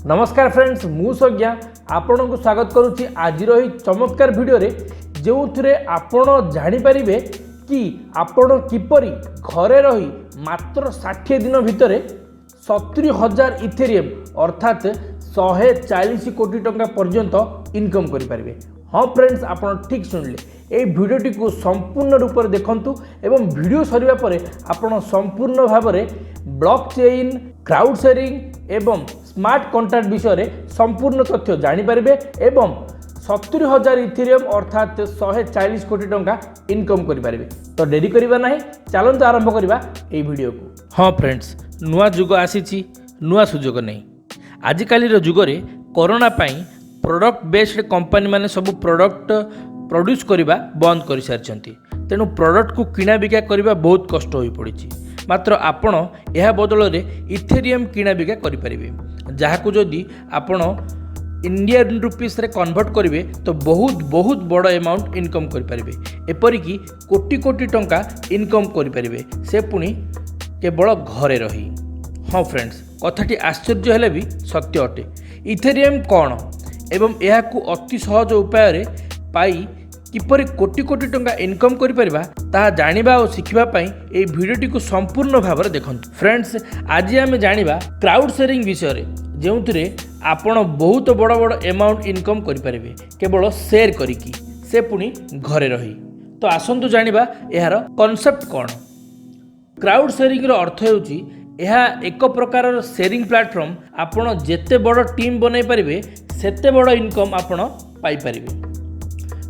नमस्कार फ्रेंड्स, मु सज्ञा आपण को स्वागत करुच्ची आज चमत्कार भिडियो रे जो थे आपण जापर कि आपण किपरि घरे रही मात्र 60 दिन भितर 70,000 इथेरियम अर्थात 140 कोटी टंका पर्यंत इनकम करें। हाँ फ्रेंड्स, आप ठीक शुणिले, ये भिडियोटी को संपूर्ण रूप से देखंतु एवं भिडियो सरिबा परे आपण संपूर्ण भाव में ब्लॉकचेन, क्राउड शेयरिंग एवं स्मार्ट कॉन्ट्रैक्ट विषय में संपूर्ण तथ्य जानीपारे एवं 70,000 इथेरियम अर्थात 140 कोटी टंका इनकम करें। तो डेरी करवा ना, चलते आरंभ करवा ये वीडियो को। हाँ फ्रेंड्स, नुआ जुग आसी, नुआ सुजोग नहीं। आजिकालीर जुगरे कोरोना पाई प्रोडक्ट बेस्ड कंपनी माने सब प्रोडक्ट प्रोड्यूस करवा बंद कर सारी, तेणु प्रोडक्ट को किना बिका करवा बहुत कष्ट हो पड़ी। मात्र आपण यह बदल में इथेरियम किना बिका करें, जहाँ जदि आपण इंडियन रुपीस रे कन्वर्ट करेंगे तो बहुत बहुत बड़ अमाउंट इनकम करें। एपरिकी कोटी कोटी टंका इनकम करें, से पुणी केवल घरे रही। हाँ फ्रेंड्स, कथाटी आश्चर्य हेले भी सत्य अटे। इथेरियम कौन एवं यह अति सहज उपाय पाई किपरि कोटी कोटी टंका इनकम करिपरिबा ताहा जानिबा और शिखिबा पई ए भिडियोटी को संपूर्ण भाव में देखंतु। फ्रेंड्स, आज आम जानिबा क्राउड शेयरिंग विषय रे, जेउथिरे आपण बहुत बड़ बड़ अमाउंट इनकम करिपरिबे केवल शेयर करिकी, से पुणी घरे रही। तो आसंतु जानिबा एहार कांसेप्ट कोन। क्राउड शेयरिंग रो अर्थ हेउची यह एक प्रकार शेयरिंग प्लेटफॉर्म। आपण जेते बड़ टीम बनई पारिबे सेते बड़ इनकम आपण पाई पारिबे।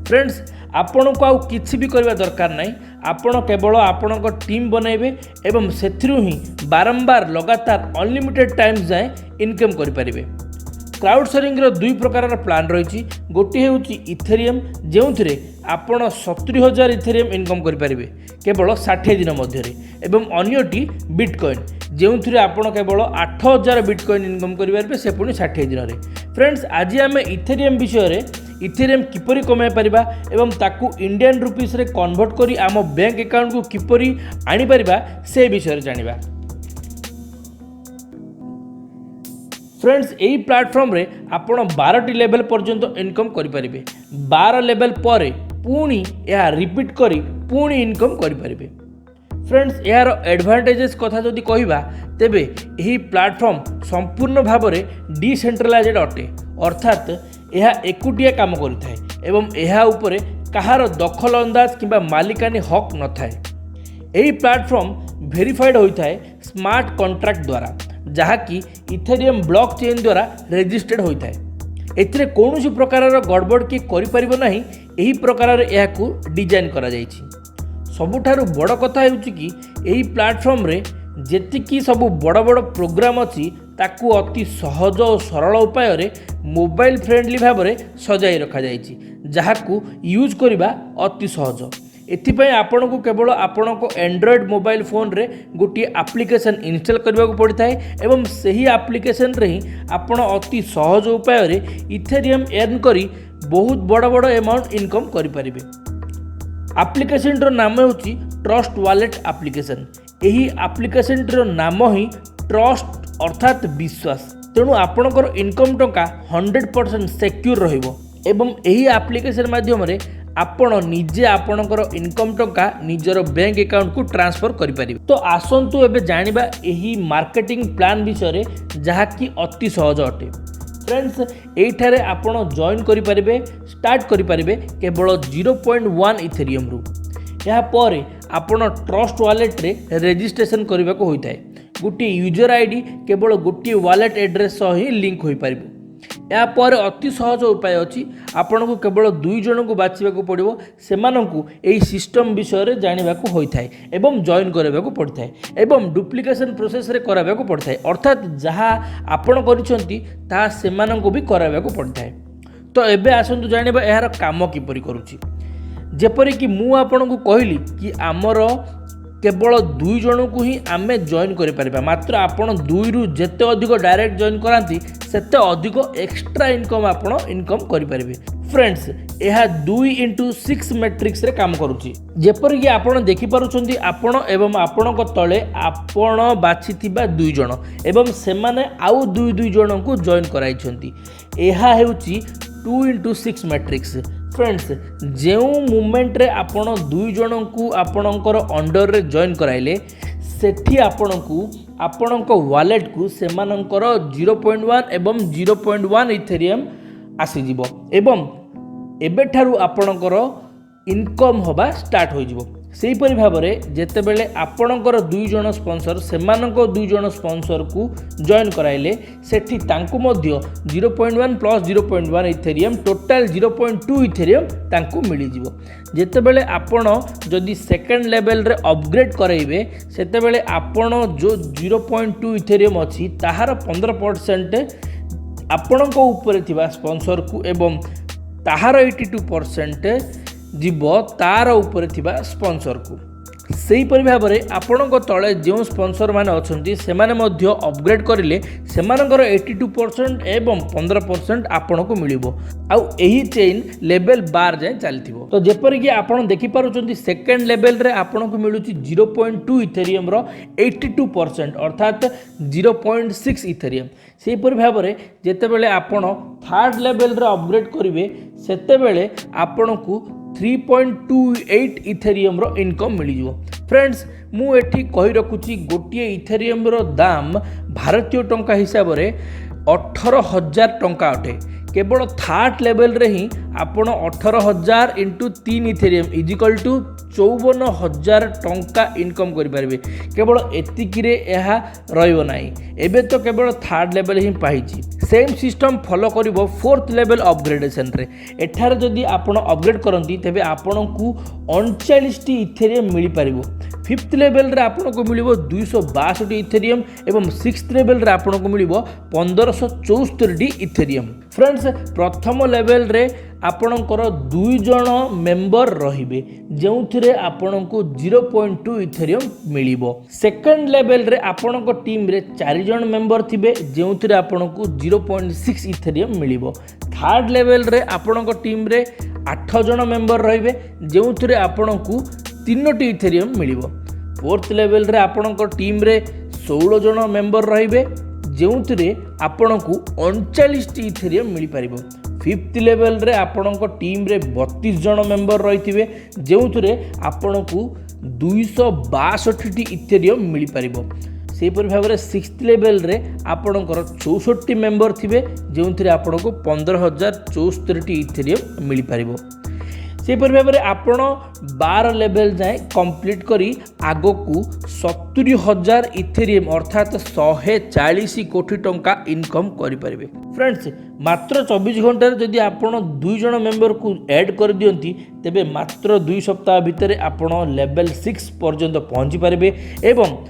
फ्रेंड्स, आपण को आउ किछि भी करबा दरकार नहीं। आपण केवल आपण को टीम बनइबे एवं सेथिरु ही बारंबार लगातार अनलिमिटेड टाइम्स जाए इनकम करि परिबे। क्राउड शेयरिंग रो दुई प्रकार प्लान रही। गोटे होउची इथेरियम, जेउथिरे आपण 70,000 इथेरियम इनकम करि परिबे केवल 60 दिन मध्यरे, एवं अन्यटी बिटकॉइन, जेउथिरे आपण केवल 8,000 बिटकॉइन इनकम करि परिबे, से पुणी 60 दिन रे। फ्रेंड्स, आज आम इथेरियम विषय रे इथेरियम किपरि कमाई परिबा एवं ताकू इंडियन रुपीस रे कन्वर्ट करी आम बैंक अकाउंट को किपरि आनी परिबा से विषय रे जानिबा। फ्रेंड्स, यही प्लेटफॉर्म रे आपण 12टी लेवल पर्यंत इनकम करि परिबे। 12 लेवल पर पुणी यह रिपीट करी पुणी इनकम करि परिबे। फ्रेंड्स, यार एडवांटेजेस कथा जदि कहिबा तेबे यही प्लेटफॉर्म संपूर्ण भाव में डिसेंट्रलाइज्ड अटे, अर्थात यह एकुटिया काम करिथाय एवं यह उपरे कहार दखल अंदाज किंबा मालिकानी हक न थाए। यही प्लेटफॉर्म वेरीफाइड होइथाय स्मार्ट कॉन्ट्रैक्ट द्वारा, जहाँकि इथेरियम ब्लॉकचेन द्वारा रजिस्टर्ड होइथाय। एथिरे कौनसी प्रकार गड़बड़ किए करिपरिबो नाही, एही प्रकार यहाकू डिजाइन करा जायछि। सबुठारु बड़ कथा हेउछि कि एही प्लेटफॉर्म रे जेतिकी सब बड़ बड़ प्रोग्राम अच्छी ताकू अति सहज और सरल उपाय रे मोबाइल फ्रेंडली भाव में सजाई रखा जायछि, जहाँकू यूज करिबा अति सहज। एथिपाई आपण को केवल आपण को एंड्रॉयड मोबाइल फोन रे गोटे एप्लिकेशन इंस्टॉल करबा को पड़िथाय एवं सही एप्लिकेशन रे ही आपण अति सहज उपाय रे इथेरियम अर्न करी बहुत बड़ बड़ अमाउंट इनकम करि परिबे। एप्लिकेशन रो नाम होची ट्रस्ट वॉलेट एप्लिकेशन। यही एप्लिकेशन रो नाम ही ट्रस्ट अर्थात विश्वास, तेणु आपणकर इनकम टंका 100% सिक्योर रहिबो एवं यही एप्लिकेशन माध्यम रे आपण निजे आपणकर इनकम टंका निजर बैंक अकाउंट को ट्रांसफर करि परिबे। तो आसंतु एबे जानिबा यही मार्केटिंग प्लान विषय रे, जहा कि अति सहज अटे। फ्रेंड्स, एठारे आपण जॉइन करि परिबे, स्टार्ट करि परिबे केवल 0.1 इथेरियम रु। या परे आपण ट्रस्ट वॉलेट रे रजिस्ट्रेशन करबा को होइथाय। गोटे यूजर आईडी केवल गोटे वॉलेट एड्रेस सह ही लिंक होई परिबो। या पर अति सहज उपाय अछि। आपण को केवल 2 जन को बाछिबा को पड़िबो, सेमानंकु एही सिस्टम विषय रे जानिबा को होइथाय एवं जॉइन करबा को पड़िथाय एवं डुप्लिकेशन प्रोसेस रे कराबा को पड़िथाय, अर्थात जहा आपण करिसंती ता सेमानंकु भी कराबा को पड़िथाय। तो एबे आसंतु जानिबा एहार काम किपरि करूची। जेपरि कि मु आपण को कहली कि आमर केवल 2 जन को ही आमे जॉइन करि परिबा। मात्र आपण 2 रु जेते अधिक डायरेक्ट जॉइन करांती सेते अधिक एक्स्ट्रा इनकम आपण इनकम करि परिबे। फ्रेंड्स यह 2x6 मैट्रिक्स रे काम करुच्ची जेपरिक आपण देखिपुंट आपण एवं आपण तले आपण बाछिथिबा 2 जण एवं सेमाने आउ 2 जन को जॉइन कराइछंती यह हेउची 2x6 मैट्रिक्स फ्रेंड्स जो मूमेंट रे आपण 2 जन को आपणकर अंडर रे जॉइन कराइले सेठी आपणकू आपणक वालेट को सेमानकर 0.1 एवं 0.1 इथेरियम आसीजिवो एवं एबेठारु आपणकर इनकम होबा स्टार्ट होइजिवो सेहीपरि भाबरे जेतेबेले आपणकर 2 जण स्पॉन्सर सेमानक 2 जण स्पॉन्सर को जॉइन कराइले सेठी तांकु मध्य 0.1 प्लस 0.1 इथेरियम टोटल 0.2 इथेरियम तांकु मिली जिवो जेतेबेले आपण जदि सेकंड लेवल रे अपग्रेड कराइबे सेतेबेले आपण जो 0.2 इथेरियम अछि ताहार 15% आपणक ऊपर थिबा स्पॉन्सर को एवं ताहार 82% जीव तार ऊपर थिबा स्पॉन्सर को सेहीपरि भाबरे आपणक तले जो स्पॉन्सर माने अछंती सेमाने मध्य अपग्रेड करिले सेमानकर 82% एवं 15% आपण को मिलिबो आउ एही चेन लेवल 12 जाय चलथिबो तो जेपर कि आपण देखि पारुचंती सेकंड लेवल रे आपण को मिलुची 0.2 इथेरियम रो 82% अर्थात 0.6 इथेरियम सेहीपरि भाबरे जेतेबेले आपण थर्ड लेवल रे अपग्रेड करिवे सेतेबेले आपण को 3.28 इथेरियम रो इनकम मिल जाव फ्रेंड्स मु एठी कहि रखुची गोटिए इथेरियम रो दाम भारतीय टंका हिसाब रे 18,000 टंका अटे केवल थर्ड लेवल रे ही आपण 18,000 इंटू 3 इथेरियम इजिकल टू 54,000 टंका इनकम करि परबे केवल एतिकी रे एहा रहइबो नाही एबे तो केवल थर्ड लेवल ही पाइची सेम सिस्टम फॉलो करिवो फोर्थ लेवल अपग्रेडेशन रे एठार जदि आपण अपग्रेड करंती तबे आपण को 39 टी इथेरियम मिली परिवो फिफ्थ लेवल रे आपण को मिलिवो 262 इथेरियम एवं सिक्स्थ लेवल रे आपण को मिलिवो 1574 टी इथेरियम फ्रेंड्स प्रथम लेवल रे आपणकर 2 जण मेंबर रहिबे जेउथिरे आपणको 0.2 इथेरियम मिलिबो सेकंड लेवल रे आपणको टीम रे 4 जण मेंबर थिबे जेउथिरे आपणको 0.6 इथेरियम मिलिबो थर्ड लेवल रे आपणको टीम रे 8 जण मेंबर रहिबे जेउथिरे आपणको 3 इथेरियम मिलिबो फोर्थ लेवल रे आपणको टीम रे 16 जण मेंबर रहिबे जेउथिरे आपणको 39 इथेरियम मिली परिबो फिफ्थ लेवल रे आपणको टीम रे 32 जण मेंबर रहिथिबे जेउथिरे आपणको 262 इथेरियम मिली परिबो सेहीपरि भाबरे सिक्स्थ लेवल रे आपणकर 64 मेंबर थिबे जेउथिरे आपणको 15,074 इथेरियम मिली परिबो सेहीपरि भाबरे आपण 12 लेवल जाए कंप्लीट करी आगो को 70,000 इथेरियम अर्थात 140 कोटी टंका इनकम करि परिबे फ्रेंड्स मात्र 24 घंटे जदि आपण 2 जण मेंबर को ऐड कर दियंती तेबे मात्र 2 सप्ताह भितर आपण लेवल 6 पर्यंत पहुंची परिबे एवं